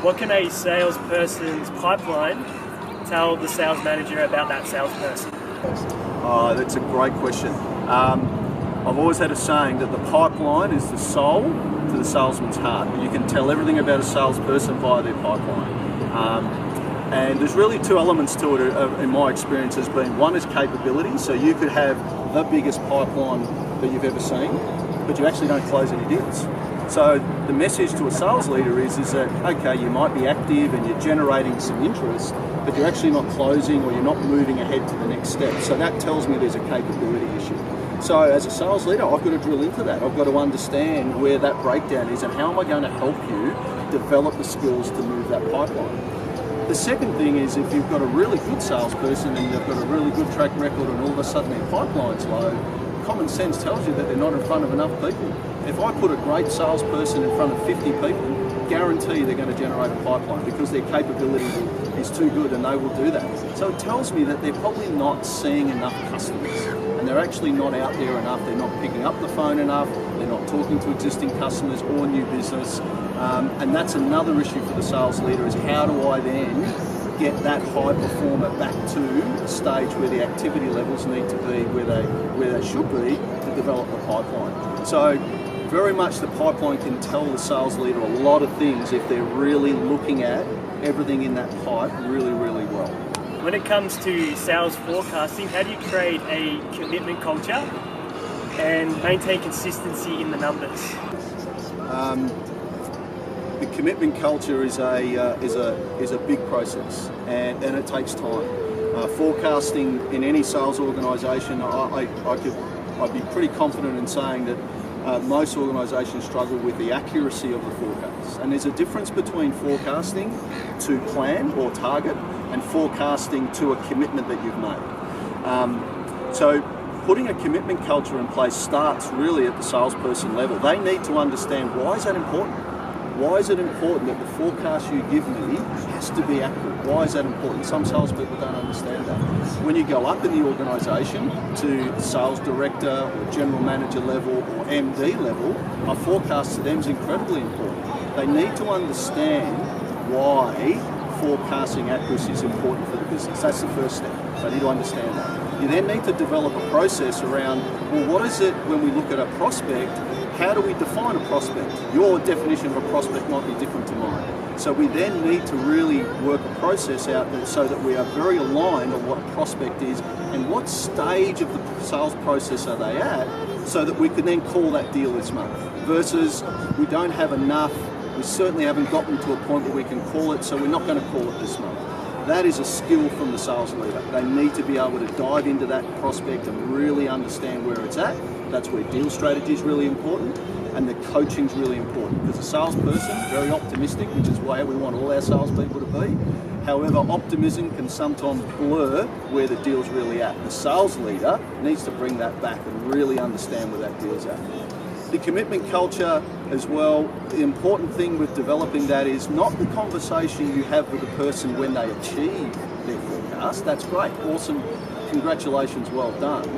What can a salesperson's pipeline tell the sales manager about that salesperson? That's a great question. I've always had a saying that the pipeline is the soul to the salesman's heart. You can tell everything about a salesperson via their pipeline. And there's really two elements to it in my experience has been. One is capability, so you could have the biggest pipeline that you've ever seen, but you actually don't close any deals. So the message to a sales leader is that, okay, you might be active and you're generating some interest, but you're actually not closing or you're not moving ahead to the next step. So that tells me there's a capability issue. So as a sales leader, I've got to drill into that. I've got to understand where that breakdown is and how am I going to help you develop the skills to move that pipeline. The second thing is if you've got a really good salesperson and they've got a really good track record and all of a sudden their pipeline's low, common sense tells you that they're not in front of enough people. If I put a great salesperson in front of 50 people, guarantee they're going to generate a pipeline because their capability is too good and they will do that. So it tells me that they're probably not seeing enough customers and they're actually not out there enough. They're not picking up the phone enough. They're not talking to existing customers or new business. And that's another issue for the sales leader is how do I then get that high performer back to the stage where the activity levels need to be where they should be to develop the pipeline. So very much the pipeline can tell the sales leader a lot of things if they're really looking at everything in that pipe really, really well. When it comes to sales forecasting, how do you create a commitment culture and maintain consistency in the numbers? The commitment culture is a big process, and it takes time. Forecasting in any sales organisation, I'd be pretty confident in saying that most organisations struggle with the accuracy of the forecast. And there's a difference between forecasting to plan or target and forecasting to a commitment that you've made. So putting a commitment culture in place starts really at the salesperson level. They need to understand why is that important? Why is it important that the forecast you give me has to be accurate? Why is that important? Some salespeople don't understand that. When you go up in the organisation to sales director or general manager level or MD level, a forecast to them is incredibly important. They need to understand why forecasting accuracy is important for the business. That's the first step. They need to understand that. You then need to develop a process around, well, what is it when we look at a prospect? How do we define a prospect? Your definition of a prospect might be different to mine. So we then need to really work a process out so that we are very aligned on what a prospect is and what stage of the sales process are they at so that we can then call that deal this month. Versus we don't have enough, we certainly haven't gotten to a point where we can call it, so we're not going to call it this month. That is a skill from the sales leader. They need to be able to dive into that prospect and really understand where it's at. That's where deal strategy is really important and the coaching is really important because a salesperson is very optimistic, which is where we want all our salespeople to be. However, optimism can sometimes blur where the deal's really at. The sales leader needs to bring that back and really understand where that deal's at. The commitment culture as well, the important thing with developing that is not the conversation you have with the person when they achieve their forecast. That's great, awesome, congratulations, well done.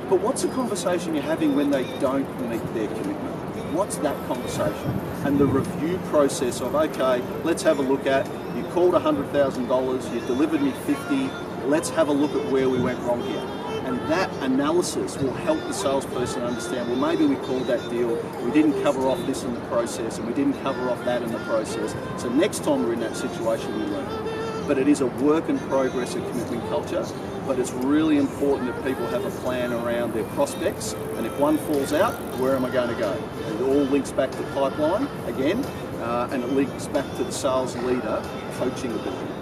But what's the conversation you're having when they don't meet their commitment? What's that conversation? And the review process of, okay, let's have a look at, you called $100,000, you delivered me 50, let's have a look at where we went wrong here. And that analysis will help the salesperson understand, well, maybe we called that deal, we didn't cover off this in the process, and we didn't cover off that in the process. So next time we're in that situation, we learn. But it is a work in progress, a commitment culture, but it's really important that people have a plan around their prospects, and if one falls out, where am I going to go? It all links back to pipeline, again, and it links back to the sales leader coaching ability.